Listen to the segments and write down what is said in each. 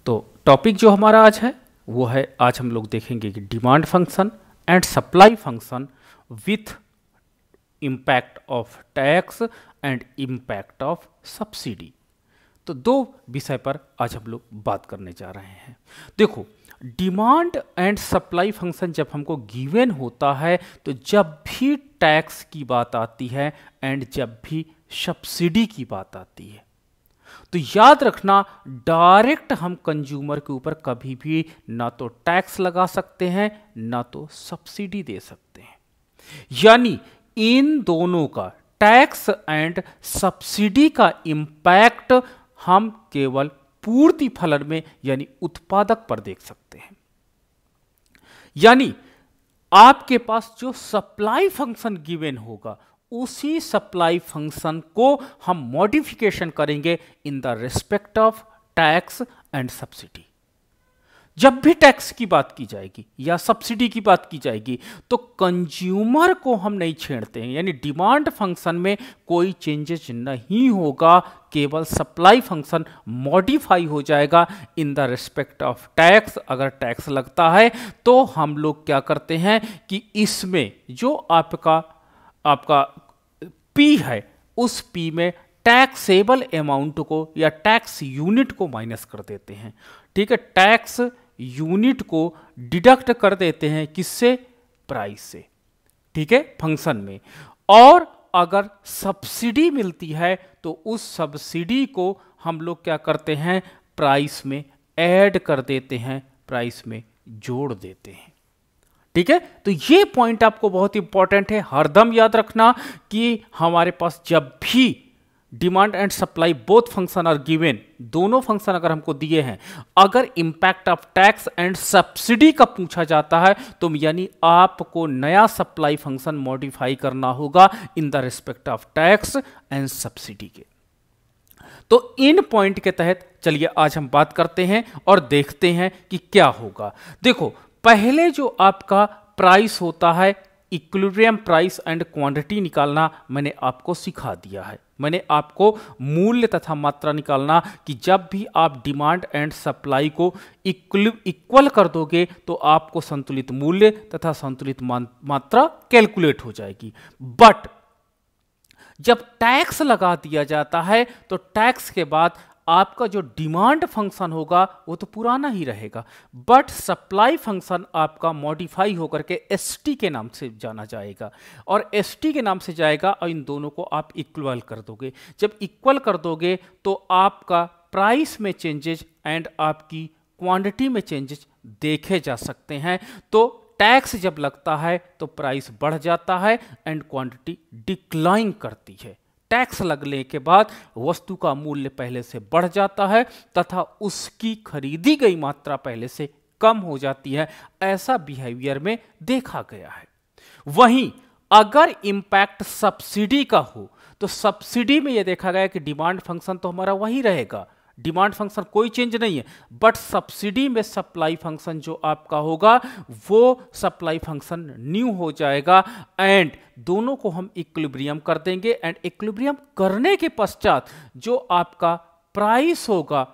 तो टॉपिक जो हमारा आज है वो है, आज हम लोग देखेंगे कि demand function and supply function with impact of tax and impact of subsidy. तो दो विषय पर आज हम लोग बात करने जा रहे हैं। देखो, डिमांड एंड सप्लाई फंक्शन जब हमको गिवन होता है तो जब भी टैक्स की बात आती है एंड जब भी सब्सिडी की बात आती है तो याद रखना, डायरेक्ट हम कंज्यूमर के ऊपर कभी भी ना तो टैक्स लगा सकते हैं ना तो सब्सिडी दे सकते हैं। यानी इन दोनों का, टैक्स एंड सब्सिडी का इंपैक्ट हम केवल पूर्ति फलन में यानी उत्पादक पर देख सकते हैं। यानी आपके पास जो सप्लाई फंक्शन गिवन होगा उसी सप्लाई फंक्शन को हम मॉडिफिकेशन करेंगे in the respect of tax and subsidy. जब भी टैक्स की बात की जाएगी या सब्सिडी की बात की जाएगी तो कंज्यूमर को हम नहीं छेड़ते हैं, यानी डिमांड फंक्शन में कोई चेंजेस नहीं होगा, केवल सप्लाई फंक्शन मॉडिफाई हो जाएगा in the respect of tax. अगर टैक्स लगता है तो हम लोग क्या करते हैं कि इसमें जो आपका पी है उस पी में टैक्सेबल अमाउंट को या टैक्स यूनिट को माइनस कर देते हैं। ठीक है, टैक्स यूनिट को डिडक्ट कर देते हैं किससे? प्राइस से। ठीक है, फंक्शन में। और अगर सब्सिडी मिलती है तो उस सब्सिडी को हम लोग क्या करते हैं? प्राइस में ऐड कर देते हैं, प्राइस में जोड़ देते हैं। ठीक है, तो ये पॉइंट आपको बहुत इंपॉर्टेंट है, हरदम याद रखना कि हमारे पास जब भी demand and supply both function are given, दोनों फंक्शन अगर हमको दिए हैं, अगर impact of tax and subsidy का पूछा जाता है तो यानी आपको नया सप्लाई फंक्शन मॉडिफाई करना होगा in the respect of tax and subsidy के। तो इन पॉइंट के तहत चलिए आज हम बात करते हैं और देखते हैं कि क्या होगा। देखो, पहले जो आपका प्राइस होता है, इक्विलिब्रियम प्राइस एंड क्वांटिटी निकालना मैंने आपको सिखा दिया है। मैंने आपको मूल्य तथा मात्रा निकालना कि जब भी आप डिमांड एंड सप्लाई को इक्वल कर दोगे तो आपको संतुलित मूल्य तथा संतुलित मात्रा कैलकुलेट हो जाएगी। बट जब टैक्स लगा दिया जाता है तो टैक्स के बाद आपका जो डिमांड फंक्शन होगा वो तो पुराना ही रहेगा, बट सप्लाई फंक्शन आपका मॉडिफाई होकर के एसटी के नाम से जाना जाएगा। और एसटी के नाम से जाएगा और इन दोनों को आप इक्वल कर दोगे। जब इक्वल कर दोगे तो आपका प्राइस में चेंजेस एंड आपकी क्वांटिटी में चेंजेस देखे जा सकते हैं। तो टैक्स जब लगता है तो प्राइस बढ़ जाता है एंड क्वांटिटी डिक्लाइन करती है। टैक्स लगने के बाद वस्तु का मूल्य पहले से बढ़ जाता है तथा उसकी खरीदी गई मात्रा पहले से कम हो जाती है। ऐसा बिहेवियर में देखा गया है। वहीं अगर इंपैक्ट सब्सिडी का हो तो सब्सिडी में यह देखा गया कि डिमांड फंक्शन तो हमारा वही रहेगा, डिमांड फंक्शन कोई चेंज नहीं है, बट सब्सिडी में सप्लाई फंक्शन जो आपका होगा वो सप्लाई फंक्शन न्यू हो जाएगा एंड दोनों को हम इक्विलिब्रियम कर देंगे। एंड इक्विलिब्रियम करने के पश्चात जो आपका प्राइस होगा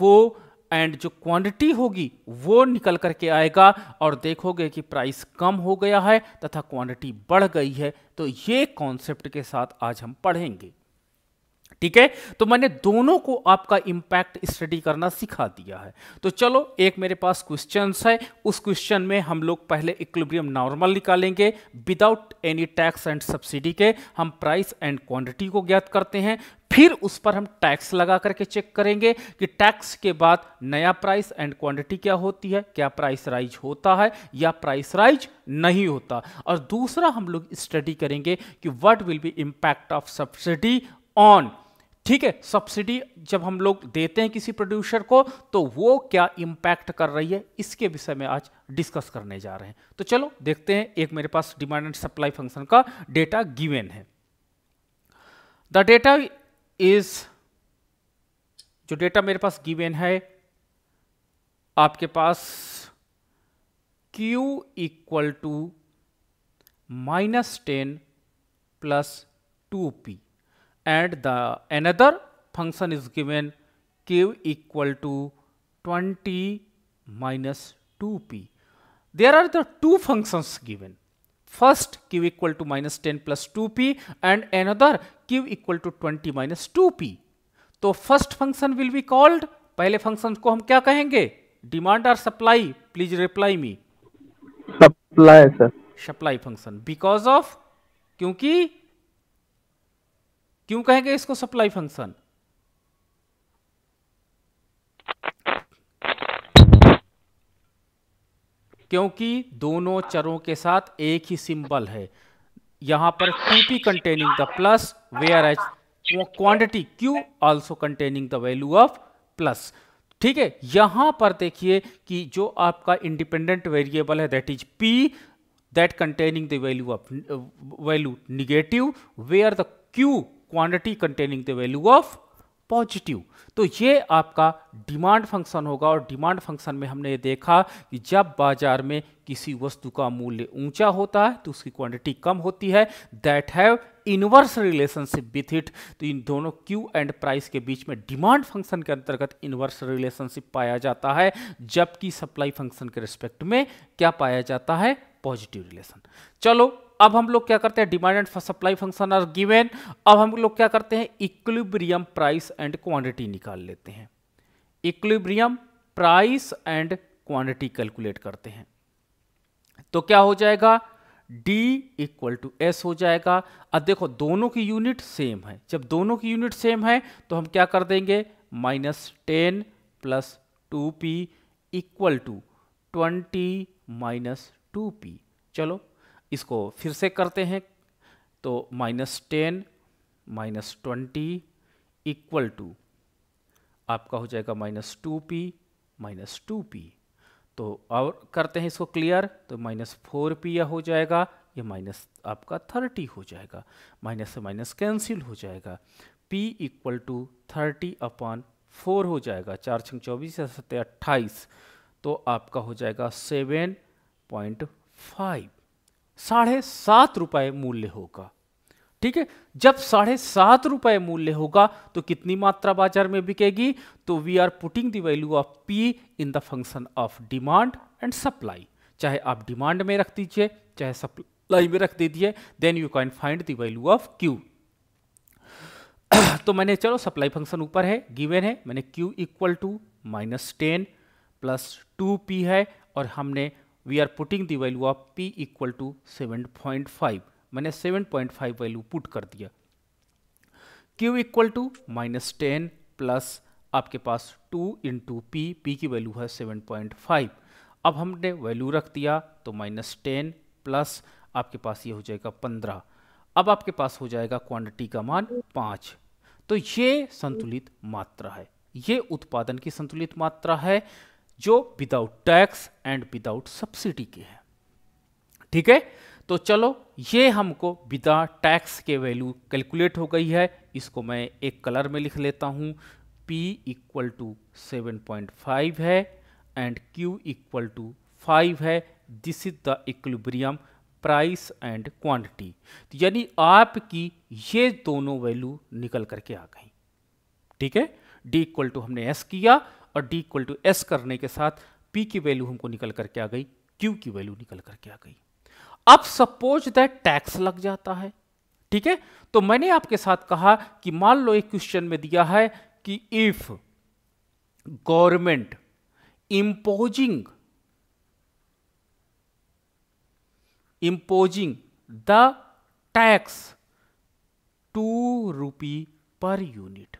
वो एंड जो क्वांटिटी होगी वो निकल करके आएगा और देखोगे कि प्राइस कम हो गया है तथा क्वांटिटी बढ़ गई है। तो ये कॉन्सेप्ट के साथ आज हम पढ़ेंगे। ठीक है, तो मैंने दोनों को आपका इंपैक्ट स्टडी करना सिखा दिया है। तो चलो, एक मेरे पास क्वेश्चंस है, उस क्वेश्चन में हम लोग पहले इक्विलिब्रियम नॉर्मल निकालेंगे without any tax and subsidy के। हम प्राइस एंड क्वांटिटी को ज्ञात करते हैं, फिर उस पर हम टैक्स लगा करके चेक करेंगे कि टैक्स के बाद नया प्राइस एंड क्वांटिटी क्या होती है, क्या प्राइस राइज होता है या प्राइस राइज नहीं होता। और दूसरा हम लोग स्टडी करेंगे कि what will B impact of subsidy on. ठीक है, सब्सिडी जब हम लोग देते हैं किसी प्रोड्यूसर को तो वो क्या इंपैक्ट कर रही है, इसके विषय में आज डिस्कस करने जा रहे हैं। तो चलो देखते हैं। एक मेरे पास डिमांड एंड सप्लाई फंक्शन का डेटा गिवन है। द डेटा इज, जो डेटा मेरे पास गिवन है, आपके पास Q equal to -10 plus 2P and the another function is given Q equal to 20 minus 2p. There are the two functions given. First q equal to minus 10 plus 2p and another q equal to 20 minus 2p. तो first function will be called, पहले function को हम क्या कहेंगे, demand और supply? Please reply me. Supply sir. Supply function. Because of, क्योंकि, क्यों कहेंगे इसको सप्लाई फंक्शन? क्योंकि दोनों चरों के साथ एक ही सिंबल है. यहां पर 2p containing the plus, whereas quantity q also containing the value of plus. ठीक है, यहां पर देखिए कि जो आपका इंडिपेंडेंट वेरिएबल है that is p, that containing the value of value negative, where the q quantity containing the value of positive. तो ये आपका डिमांड फंक्शन होगा. और डिमांड फंक्शन में हमने ये देखा कि जब बाजार में किसी वस्तु का मूल्य ऊंचा होता है तो उसकी क्वांटिटी कम होती है, that have inverse relationship with it. तो इन दोनों क्यू एंड प्राइस के बीच में डिमांड फंक्शन के अंतर्गत इनवर्स रिलेशनशिप पाया जाता है, जबकि सप्लाई फंक्शन के रिस्पेक्ट में क्या पाया जाता है, पॉजिटिव रिलेशन. चलो अब हम लोग क्या करते हैं, demand and supply function are given. अब हम लोग क्या करते हैं, इक्विलिब्रियम प्राइस एंड क्वांटिटी निकाल लेते हैं. Equilibrium price and quantity calculate करते हैं. तो क्या हो जाएगा, D इक्वल टू S हो जाएगा. अब देखो दोनों की यूनिट सेम है, जब दोनों की यूनिट सेम है तो हम क्या कर देंगे, -10 plus 2p equal to 20 minus 2p. चलो इसको फिर से करते हैं. तो -10 माइनस 20 इक्वल टू आपका हो जाएगा -2p माइनस 2p. तो और करते हैं इसको क्लियर, तो -4p यह हो जाएगा, ये माइनस आपका 30 हो जाएगा, माइनस से माइनस कैंसिल हो जाएगा. p इक्वल टू 30/4 हो जाएगा, 4 छंग 24 7 28. तो आपका हो जाएगा 7.5, 7.5 रुपये मूल्य होगा. ठीक है, जब 7.5 रुपये मूल्य होगा तो कितनी मात्रा बाजार में बिकेगी, तो we are putting the value of P in the function of demand and supply. चाहे आप डिमांड में रख दीजिए चाहे सप्लाई में रख दीजिए, then you can find the value of Q. तो मैंने, चलो सप्लाई फंक्शन ऊपर है, गिवन है, मैंने Q equal to -10 plus 2p है, और हमने we are putting the value of P equal to 7.5. मैंने 7.5 वैल्यू पुट कर दिया. Q इक्वल टू -10 प्लस आपके पास 2 इंटू P की वैल्यू है 7.5. अब हमने वैल्यू रख दिया, तो -10 प्लस आपके पास ये हो जाएगा 15. अब आपके पास हो जाएगा क्वांटिटी का मान 5. तो ये संतुलित मात्रा है, ये उत्पादन की संतुलित मात्रा है जो without tax and without subsidy के है. ठीक है, तो चलो ये हमको विदा टैक्स के वैल्यू कैलकुलेट हो गई है. इसको मैं एक कलर में लिख लेता हूँ. P इक्वल टू 7.5 है एंड Q इक्वल टू 5 है. This is the equilibrium price and quantity. यानी आपकी ये दोनों वैल्यू निकल करके आ गई. ठीक है, D इक्वल टू हमने S किया और D इक्वल टू S करने के साथ P की वैल्यू हमको निकल करके आ गई, Q की वैल्यू निकल करके आ गई. अब सपोज दैट टैक्स लग जाता है. ठीक है, तो मैंने आपके साथ कहा कि मान लो एक क्वेश्चन में दिया है कि if government imposing the tax 2 rupee per unit,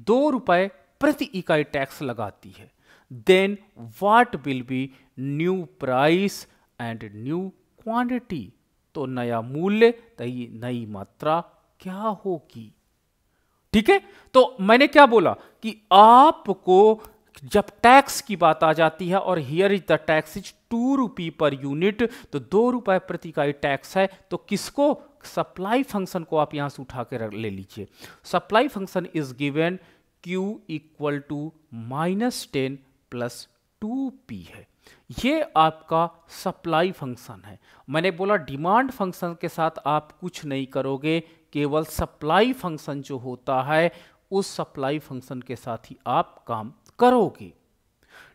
2 रुपए प्रति इकाई टैक्स लगाती है, then what will be new price and new quantity. तो नया मूल्य, नई मात्रा क्या होगी. ठीक है, तो मैंने क्या बोला कि आपको जब टैक्स की बात आ जाती है और here is the tax is 2 rupee per unit, तो 2 रुपए प्रति इकाई टैक्स है. तो किसको, सप्लाई फंक्शन को आप यहां से उठा के ले लीजिए. Supply function is given Q equal to -10 plus 2p है. ये आपका सप्लाई फंक्शन है. मैंने बोला डिमांड फंक्शन के साथ आप कुछ नहीं करोगे, केवल सप्लाई फंक्शन जो होता है उस सप्लाई फंक्शन के साथ ही आप काम करोगे।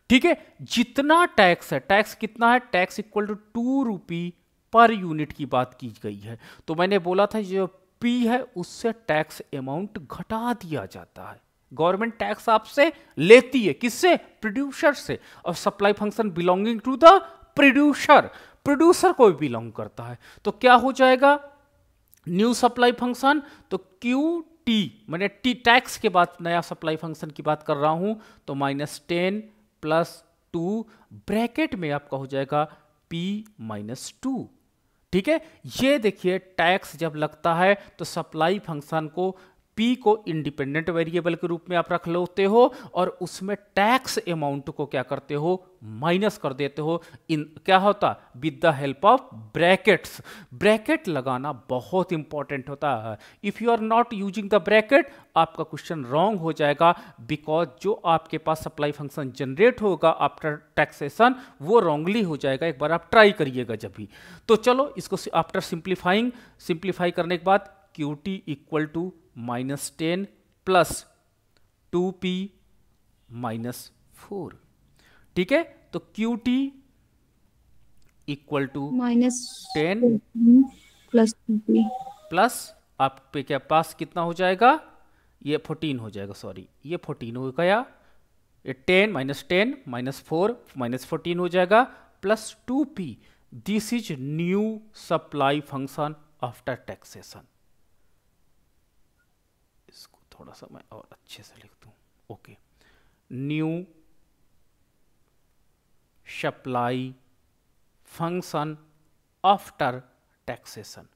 ठीक है, जितना टैक्स है, टैक्स कितना है, tax equal to 2 rupee per unit की बात की गई है। तो मैंने बोला था जो पी है उससे टैक्स अमाउंट घटा दिया जाता है। गवर्नमेंट टैक्स आपसे लेती है, किससे, प्रोड्यूसर से, और supply function belonging to the producer, producer को भी बिलोंग करता है। तो क्या हो जाएगा न्यू सप्लाई फंक्शन, तो क्यू टी, मैंने टी टैक्स के बाद नया सप्लाई फंक्शन की बात कर रहा हूं, तो -10 + 2 ब्रैकेट में आपका हो जाएगा P - 2। ठीक है, ये देखिए टैक्स जब लगता है तो सप्लाई फंक्शन को P को इंडिपेंडेंट वेरिएबल के रूप में आप रख लेते हो और उसमें टैक्स अमाउंट को क्या करते हो, माइनस कर देते हो। इन क्या होता, with the help of brackets. Bracket लगाना बहुत इंपॉर्टेंट होता है। If you are not using the bracket, आपका क्वेश्चन रॉन्ग हो जाएगा, बिकॉज जो आपके पास सप्लाई फंक्शन जनरेट होगा आफ्टर टैक्सेशन वो रॉन्गली हो जाएगा। एक बार आप ट्राई करिएगा जब भी। तो चलो इसको आफ्टर सिंप्लीफाई करने के बाद QT इक्वल टू -10 + 2P -4। ठीक है, तो QT equal to -10 + 2P plus आप पे क्या पास कितना हो जाएगा, ये 14 हो जाएगा, सॉरी ये 14 हो गया, ये 10 -4 -14 हो जाएगा, plus 2P। This is new supply function after taxation. इसको थोड़ा सा मैं और अच्छे से लिख दूं। Okay, new supply function after taxation.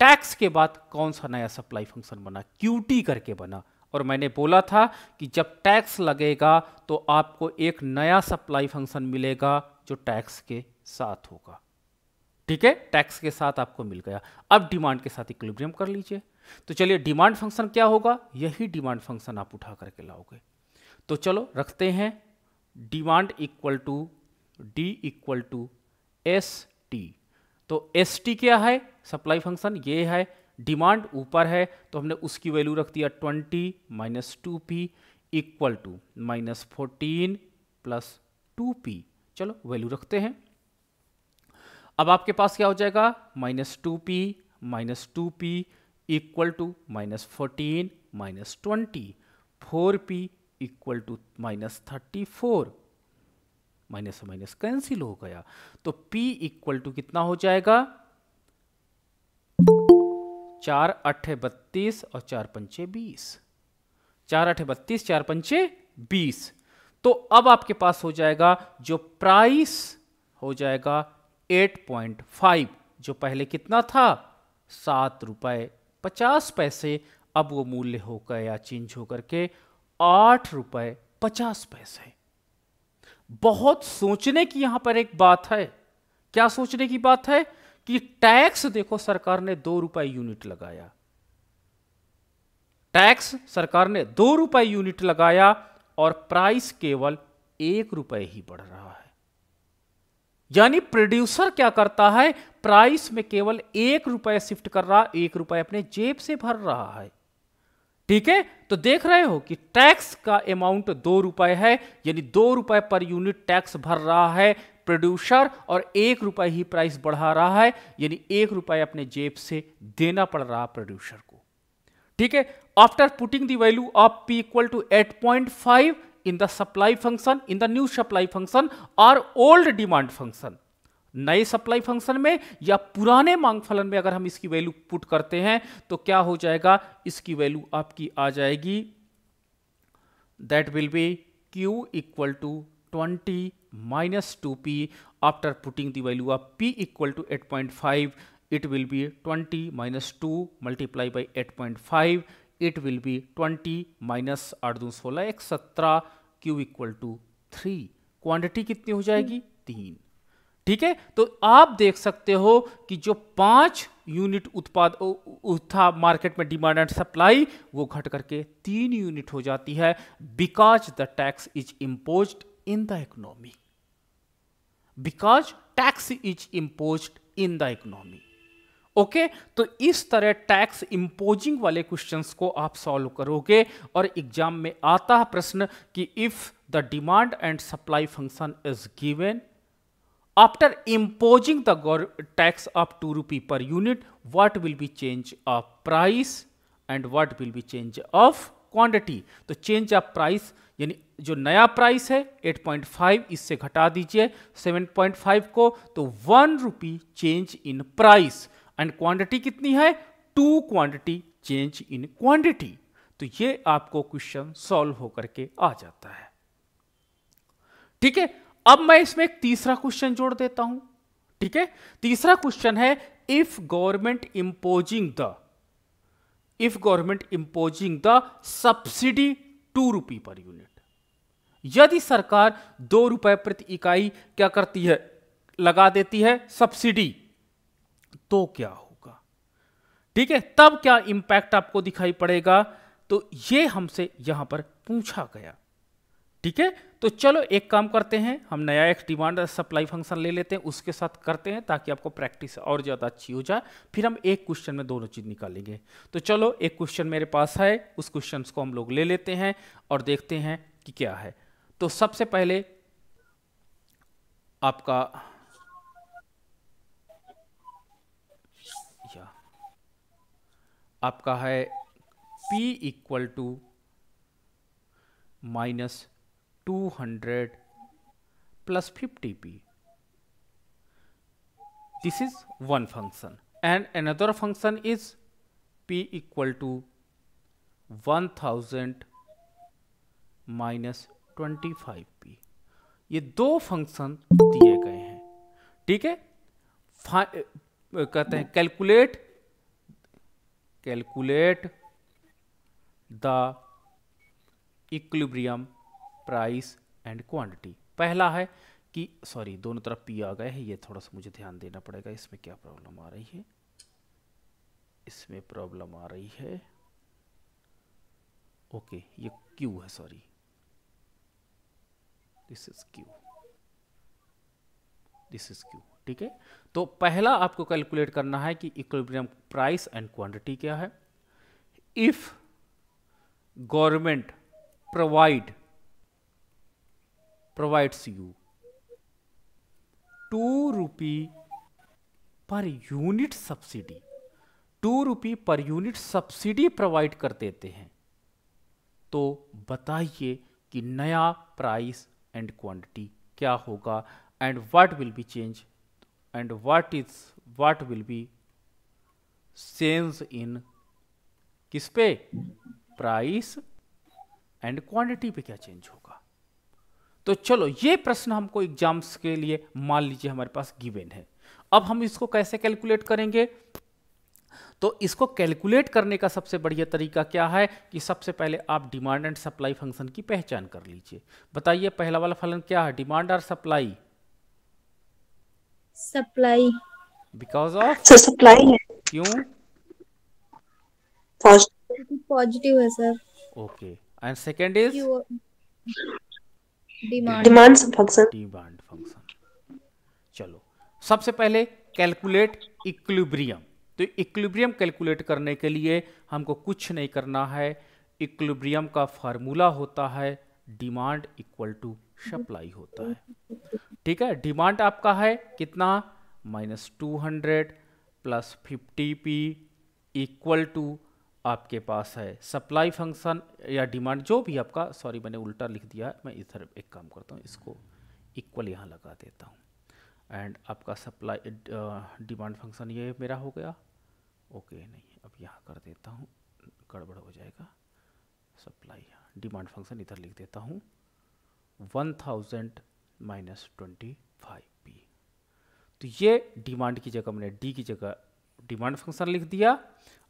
Tax के बाद कौन सा नया सप्लाई फंक्शन बना, QT करके बना। और मैंने बोला था कि जब टैक्स लगेगा तो आपको एक नया सप्लाई फंक्शन मिलेगा जो टैक्स के साथ होगा। ठीक है, टैक्स के साथ आपको मिल गया। अब डिमांड के साथ इक्विलिब्रियम कर लीजिए। तो चलिए डिमांड फंक्शन क्या होगा, यही डिमांड फंक्शन आप उठा करके लाओगे। तो चलो रखते हैं demand equal to D equal to ST। तो ST क्या है, सप्लाई फंक्शन ये है, डिमांड ऊपर है तो हमने उसकी वैल्यू रख दिया 20 - 2P इक्वल टू -14 + 2P। चलो वैल्यू रखते हैं। अब आपके पास क्या हो जाएगा, -2P - 2P equal to -14 - 20, 4P equal to -34, minus से माइनस कैंसिल हो गया। तो P इक्वल टू कितना हो जाएगा, 4 × 8 = 32 और 4 × 5 = 20, 4 × 8 = 32, 4 × 5 = 20। तो अब आपके पास हो जाएगा जो प्राइस हो जाएगा 8.5, जो पहले कितना था 7 रुपए 50 पैसे, अब वो मूल्य हो गया चेंज होकर के 8 रुपए 50 पैसे। बहुत सोचने की यहां पर एक बात है। क्या सोचने की बात है कि टैक्स देखो सरकार ने 2 रुपए यूनिट लगाया, टैक्स सरकार ने 2 रुपए यूनिट लगाया और प्राइस केवल 1 रुपए ही बढ़ रहा है। यानी प्रोड्यूसर क्या करता है, प्राइस में केवल 1 रुपए शिफ्ट कर रहा, 1 रुपए अपने जेब से भर रहा है। ठीक है, तो देख रहे हो कि टैक्स का अमाउंट 2 रुपए है, यानी 2 रुपए पर यूनिट टैक्स भर रहा है प्रोड्यूसर और 1 रुपए ही प्राइस बढ़ा रहा है, यानी 1 रुपए अपने जेब से देना पड़ रहा प्रोड्यूसर को। ठीक है, after putting the value of P equal to 8.5 in the supply function, in the new supply function or old demand function, नए सप्लाई फंक्शन में या पुराने मांग फलन में अगर हम इसकी वैल्यू पुट करते हैं तो क्या हो जाएगा, इसकी वैल्यू आपकी आ जाएगी, that will be Q equal to 20 - 2P। After putting the value of P equal to 8.5, it will be 20 - 2 multiply by 8.5, it will be 20 - 8 दूनी 16 1 17, Q इक्वल टू 3। क्वांटिटी कितनी हो जाएगी, 3। ठीक है, तो आप देख सकते हो कि जो 5 यूनिट उत्पाद था मार्केट में डिमांड एंड सप्लाई, वो घट करके 3 यूनिट हो जाती है, because the tax is imposed in the economy, because tax is imposed in the economy. Okay तो इस तरह टैक्स इंपोजिंग वाले क्वेश्चंस को आप सॉल्व करोगे और एग्जाम में आता है प्रश्न कि if the demand and supply function is given after imposing the tax of 2 rupee per unit, what will be change of price and what will be change of quantity? तो change of price यानी जो नया price है 8.5 इससे घटा दीजिए 7.5 को, तो 1 rupee change in price and quantity कितनी है 2 क्वांटिटी चेंज इन क्वांटिटी। तो ये आपको क्वेश्चन सॉल्व होकर के आ जाता है। ठीक है, अब मैं इसमें एक तीसरा क्वेश्चन जोड़ देता हूं। ठीक है, तीसरा क्वेश्चन है if government imposing the subsidy 2 rupee per unit, यदि सरकार 2 रुपए प्रति इकाई क्या करती है, लगा देती है सब्सिडी, तो क्या होगा। ठीक है, तब क्या इंपैक्ट आपको दिखाई पड़ेगा, तो ये हमसे यहां पर पूछा गया। ठीक है, तो चलो एक काम करते हैं, हम नया एक डिमांड सप्लाई फंक्शन ले लेते हैं, उसके साथ करते हैं ताकि आपको प्रैक्टिस और ज़्यादा अच्छी हो जाए, फिर हम एक क्वेश्चन में दोनों चीज़ निकालेंगे। तो चलो एक क्वेश्चन मेरे पास है, उस क्वेश्चन को हम लोग ले लेते हैं और देखते हैं कि क्या है। तो सबसे पहले आपका है P equal to -200 plus 50p. This is one function and another function is P equal to 1000 minus 25p. ये दो फंक्शन दिए गए हैं। ठीक है, कहते हैं calculate the equilibrium price and quantity. पहला है कि सॉरी दोनों तरफ पी आ गए हैं, ये थोड़ा सा मुझे ध्यान देना पड़ेगा, इसमें क्या प्रॉब्लम आ रही है, इसमें प्रॉब्लम आ रही है, ओके ये क्यू है, सॉरी दिस इज क्यू। ठीक है, तो पहला आपको कैलकुलेट करना है कि इक्विलिब्रियम प्राइस एंड क्वांटिटी क्या है। If government provides you 2 rupee per unit subsidy, 2 rupee per unit subsidy provide कर देते हैं, तो बताइए कि नया प्राइस एंड क्वांटिटी क्या होगा and what will B change and what will B change in किस पे, प्राइस एंड क्वांटिटी पे क्या चेंज होगा। तो चलो ये प्रश्न हमको एग्जाम्स के लिए मान लीजिए हमारे पास गिवन है। अब हम इसको कैसे कैलकुलेट करेंगे, तो इसको कैलकुलेट करने का सबसे बढ़िया तरीका क्या है कि सबसे पहले आप डिमांड एंड सप्लाई फंक्शन की पहचान कर लीजिए। बताइए पहला वाला फलन क्या है, डिमांड और supply. Supply. Because of supply है, क्यों, पॉजिटिव है sir. Okay and second is demand function. चलो सबसे पहले कैलकुलेट इक्विलिब्रियम, तो इक्विलिब्रियम कैलकुलेट करने के लिए हमको कुछ नहीं करना है, इक्विलिब्रियम का फार्मूला होता है डिमांड इक्वल टू सप्लाई होता है। ठीक है, डिमांड आपका है कितना, -200 प्लस 50p इक्वल टू आपके पास है सप्लाई फंक्शन या डिमांड जो भी आपका, सॉरी मैंने उल्टा लिख दिया है, मैं इधर एक काम करता हूँ, इसको इक्वल यहाँ लगा देता हूँ एंड आपका सप्लाई डिमांड फंक्शन ये मेरा हो गया, ओके नहीं अब यहाँ कर देता हूँ, गड़बड़ हो जाएगा, सप्लाई डिमांड फंक्शन इधर लिख देता हूँ 1000 माइनस 25p। तो ये डिमांड की जगह मैंने डी की जगह डिमांड फंक्शन लिख दिया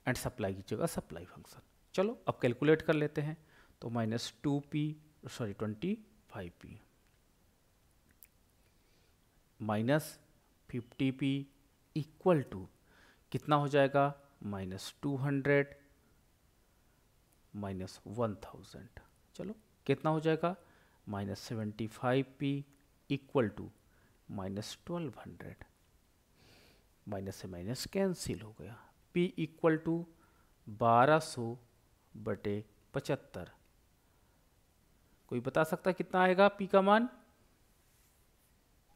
एंड सप्लाई की जगह सप्लाई फंक्शन। चलो अब कैलकुलेट कर लेते हैं, तो -25p minus 50p equal to कितना हो जाएगा, -200 माइनस 1000, चलो कितना हो जाएगा, -75p इक्वल टू -1200। माइनस से माइनस कैंसिल हो गया। P equal to 1200/75। कोई बता सकता कितना आएगा P का मान?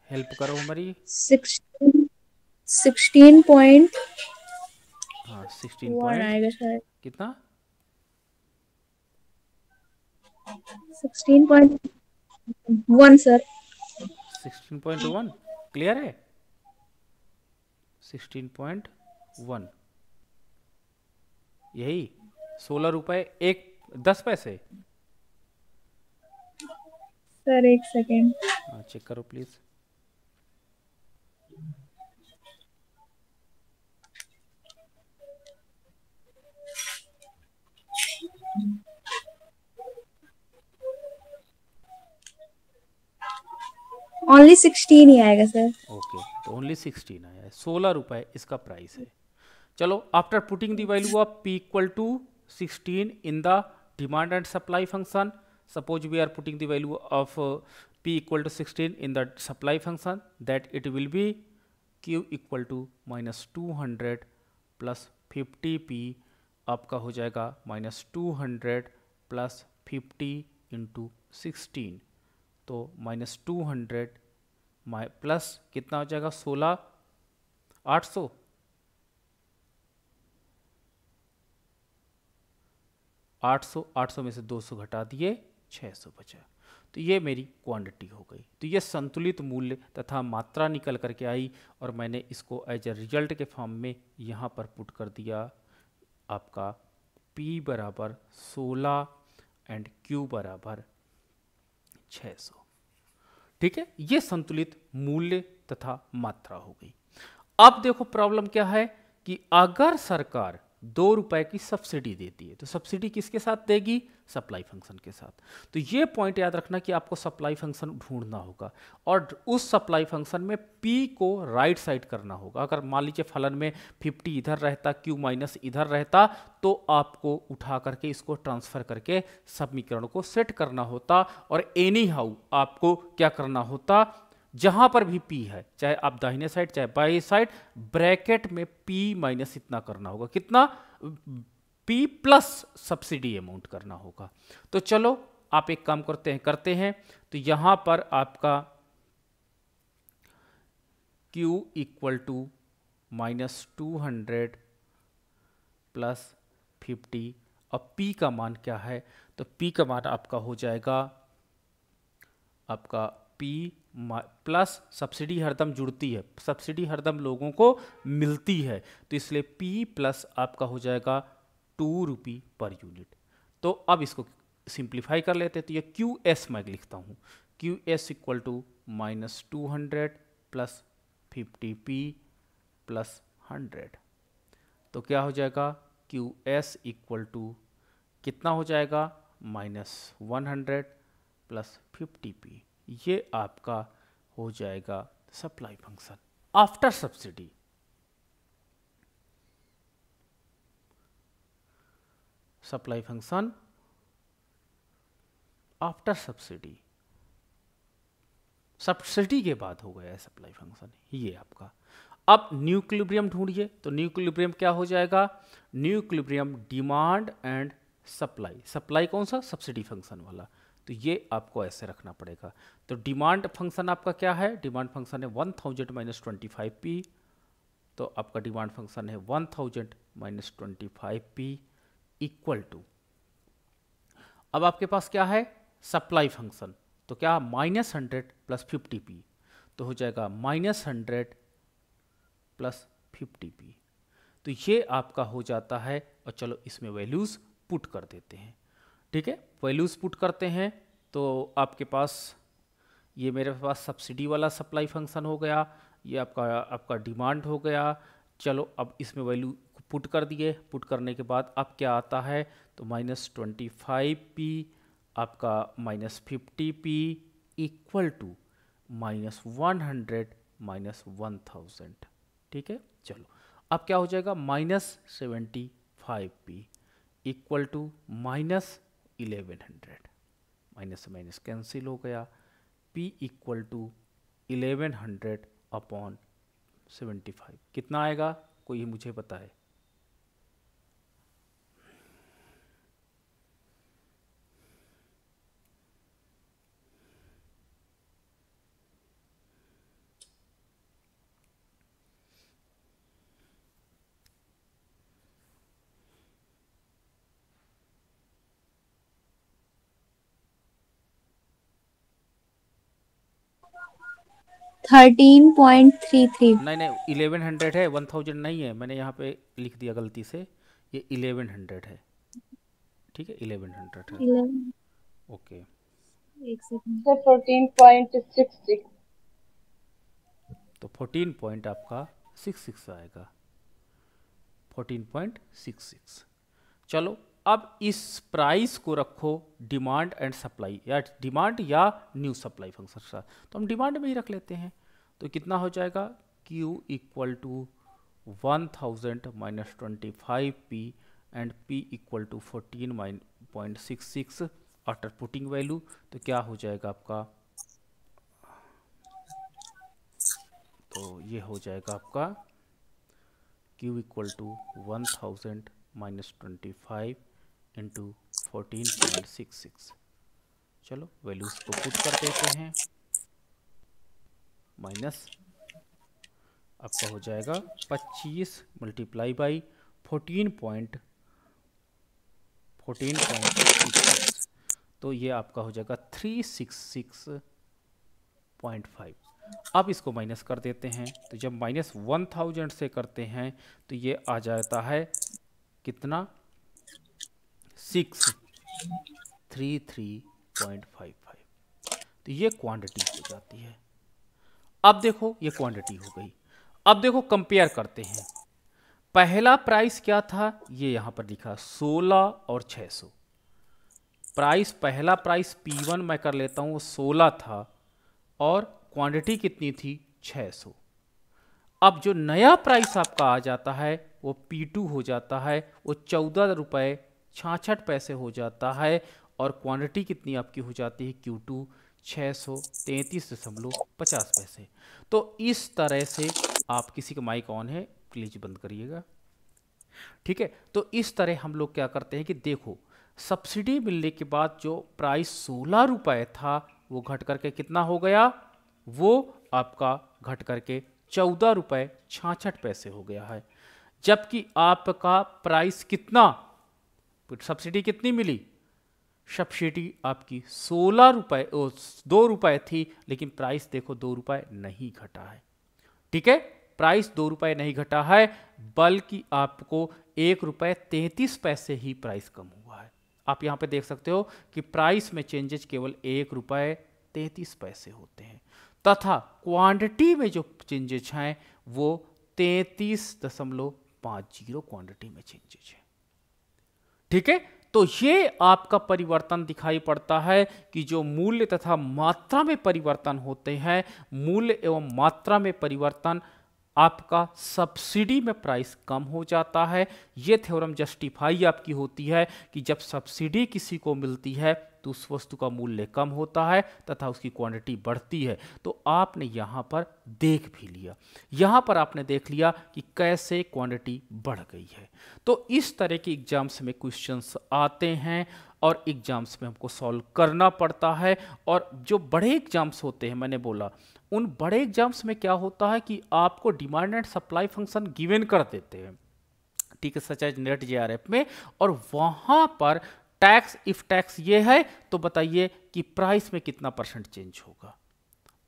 हेल्प करो हमारी। 16.1 हाँ 16 पॉइंट आएगा शायद। कितना? 16.1 सर। 16.1 क्लियर है? 16.1 यही 16 रुपए 10 पैसे। सर एक सेकेंड। हाँ चेक करो प्लीज। ओनली 16 ही आएगा सर। ओके तो ओनली 16 आया है, 16 रुपए इसका प्राइस है। चलो after putting the value of P equal to 16 in the demand and supply function, suppose we are putting the value of P equal to 16 in the supply function, that it will be Q equal to -200 plus 50P आपका हो जाएगा -200 plus 50 into 16, तो -200 plus कितना हो जाएगा 16 800 800 में से 200 घटा दिए 600 बचा। तो ये मेरी क्वांटिटी हो गई। तो ये संतुलित मूल्य तथा मात्रा निकल करके आई और मैंने इसको एज ए रिजल्ट के फॉर्म में यहाँ पर पुट कर दिया आपका P बराबर 16 एंड Q बराबर 600। ठीक है, ये संतुलित मूल्य तथा मात्रा हो गई। अब देखो प्रॉब्लम क्या है कि अगर सरकार 2 रुपए की सब्सिडी देती है तो सब्सिडी किसके साथ देगी? सप्लाई फंक्शन के साथ। तो ये पॉइंट याद रखना कि आपको सप्लाई फंक्शन ढूंढना होगा और उस सप्लाई फंक्शन में P को राइट साइड करना होगा। अगर मान लीजिए फलन में 50 इधर रहता, Q माइनस इधर रहता, तो आपको उठा करके इसको ट्रांसफर करके समीकरण को सेट करना होता और एनी हाउ आपको क्या करना होता, जहां पर भी P है, चाहे आप दाहिने साइड चाहे बाएं साइड, ब्रैकेट में P माइनस इतना करना होगा। कितना? P प्लस सब्सिडी अमाउंट करना होगा। तो चलो आप एक काम करते हैं। तो यहां पर आपका Q इक्वल टू -200 प्लस 50 और P का मान क्या है? तो P का मान आपका हो जाएगा आपका P प्लस सब्सिडी हरदम जुड़ती है, सब्सिडी हरदम लोगों को मिलती है, तो इसलिए P प्लस आपका हो जाएगा 2 रुपये पर यूनिट। तो अब इसको सिंप्लीफाई कर लेते हैं। तो ये QS मैं लिखता हूँ, QS equal to -200 plus 50P plus 100। तो क्या हो जाएगा? QS इक्वल टू कितना हो जाएगा? -100 प्लस 50P। ये आपका हो जाएगा supply function after subsidy. Supply function after subsidy, subsidy के बाद हो गया है सप्लाई फंक्शन ये आपका। अब न्यू इक्विलिब्रियम ढूंढिए। तो न्यू इक्विलिब्रियम क्या हो जाएगा? New equilibrium demand and supply. Supply कौन सा? सब्सिडी फंक्शन वाला। तो ये आपको ऐसे रखना पड़ेगा। तो डिमांड फंक्शन आपका क्या है? डिमांड फंक्शन है 1000 माइनस 25P। तो आपका डिमांड फंक्शन है 1000 माइनस 25P इक्वल टू, अब आपके पास क्या है? Supply function. तो क्या? -100 प्लस 50P। तो हो जाएगा -100 प्लस 50P। तो ये आपका हो जाता है। और चलो इसमें वैल्यूज पुट कर देते हैं। ठीक है, वैल्यूज पुट करते हैं। तो आपके पास ये मेरे पास सब्सिडी वाला सप्लाई फंक्शन हो गया, ये आपका डिमांड हो गया। चलो अब इसमें वैल्यू पुट कर दिए। पुट करने के बाद अब क्या आता है? तो -25P आपका -50P इक्वल टू -100 माइनस 1000। ठीक है, चलो अब क्या हो जाएगा? -75P equal to -1100। माइनस से माइनस कैंसिल हो गया। P इक्वल टू 1100 अपॉन 75 कितना आएगा, कोई मुझे बताए। $13.33। नहीं नहीं 1100 है, 1000 नहीं है, मैंने यहाँ पे लिख दिया गलती से, ये 1100 है, ठीक है 1100 है। 11 ओके एक सेकंड। सर 14.66। तो 14 पॉइंट आपका 66 आएगा, 14.66। चलो अब इस प्राइस को रखो डिमांड एंड सप्लाई, या डिमांड या न्यू सप्लाई फंक्शन के साथ, तो हम डिमांड में ही रख लेते हैं। तो कितना हो जाएगा, Q equal to 1000 minus 25P and P equal to 14.66 after putting value. तो क्या हो जाएगा आपका, तो ये हो जाएगा आपका Q equal to 1000 minus 25 into 14.66। चलो वैल्यूज को पुट कर देते हैं, माइनस आपका हो जाएगा 25 मल्टीप्लाई बाई 14.66, तो ये आपका हो जाएगा 366.5। अब इसको माइनस कर देते हैं, तो जब माइनस 1000 से करते हैं तो ये आ जाता है कितना, 633.55। तो ये क्वांटिटी हो जाती है। अब देखो ये क्वांटिटी हो गई। अब देखो कंपेयर करते हैं, पहला प्राइस क्या था, ये यहां पर लिखा 16 और 600 प्राइस, पहला प्राइस P1 मैं कर लेता हूं, वो 16 था और क्वांटिटी कितनी थी 600। अब जो नया प्राइस आपका आ जाता है वो P2 हो जाता है, वो 14 रुपये 66 पैसे हो जाता है, और क्वांटिटी कितनी आपकी हो जाती है Q2 633.50 पैसे। तो इस तरह से आप, किसी का माइक ऑन है प्लीज बंद करिएगा, ठीक है। तो इस तरह हम लोग क्या करते हैं कि देखो सब्सिडी मिलने के बाद जो प्राइस 16 रुपये था वो घट करके कितना हो गया, वो आपका घट करके 14 रुपये 66 पैसे हो गया है। जबकि आपका प्राइस कितना, सब्सिडी कितनी मिली, सब्सिडी आपकी 16 रुपये 2 रुपये थी, लेकिन प्राइस देखो 2 रुपये नहीं घटा है, ठीक है। प्राइस 2 रुपये नहीं घटा है, बल्कि आपको 1 रुपये 33 पैसे ही प्राइस कम हुआ है। आप यहाँ पे देख सकते हो कि प्राइस में चेंजेस केवल 1 रुपये 33 पैसे होते हैं, तथा क्वांटिटी में जो चेंजेस हैं वो 33.50 क्वांटिटी में चेंजेस है, ठीक है। तो ये आपका परिवर्तन दिखाई पड़ता है कि जो मूल्य तथा मात्रा में परिवर्तन होते हैं, मूल्य एवं मात्रा में परिवर्तन, आपका सब्सिडी में प्राइस कम हो जाता है। ये थ्योरम जस्टिफाई आपकी होती है कि जब सब्सिडी किसी को मिलती है तो उस वस्तु का मूल्य कम होता है तथा उसकी क्वांटिटी बढ़ती है। तो आपने यहाँ पर देख भी लिया, यहाँ पर आपने देख लिया कि कैसे क्वांटिटी बढ़ गई है। तो इस तरह के एग्जाम्स में क्वेश्चंस आते हैं और एग्जाम्स में हमको सॉल्व करना पड़ता है। और जो बड़े एग्जाम्स होते हैं, मैंने बोला उन बड़े एग्जाम्स में क्या होता है कि आपको demand and supply function given कर देते हैं, ठीक है, सच एज नेट JRF में, और वहां पर टैक्स, इफ टैक्स ये है तो बताइए कि प्राइस में कितना % चेंज होगा।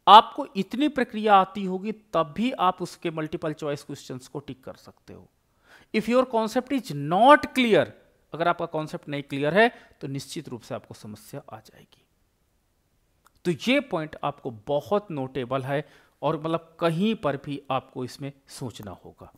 आपको इतनी प्रक्रिया आती होगी तब भी आप उसके मल्टीपल चॉइस क्वेश्चंस को टिक कर सकते हो। If your concept is not clear, अगर आपका कॉन्सेप्ट नहीं क्लियर है तो निश्चित रूप से आपको समस्या आ जाएगी। तो ये पॉइंट आपको बहुत नोटेबल है और मतलब कहीं पर भी आपको इसमें सोचना होगा।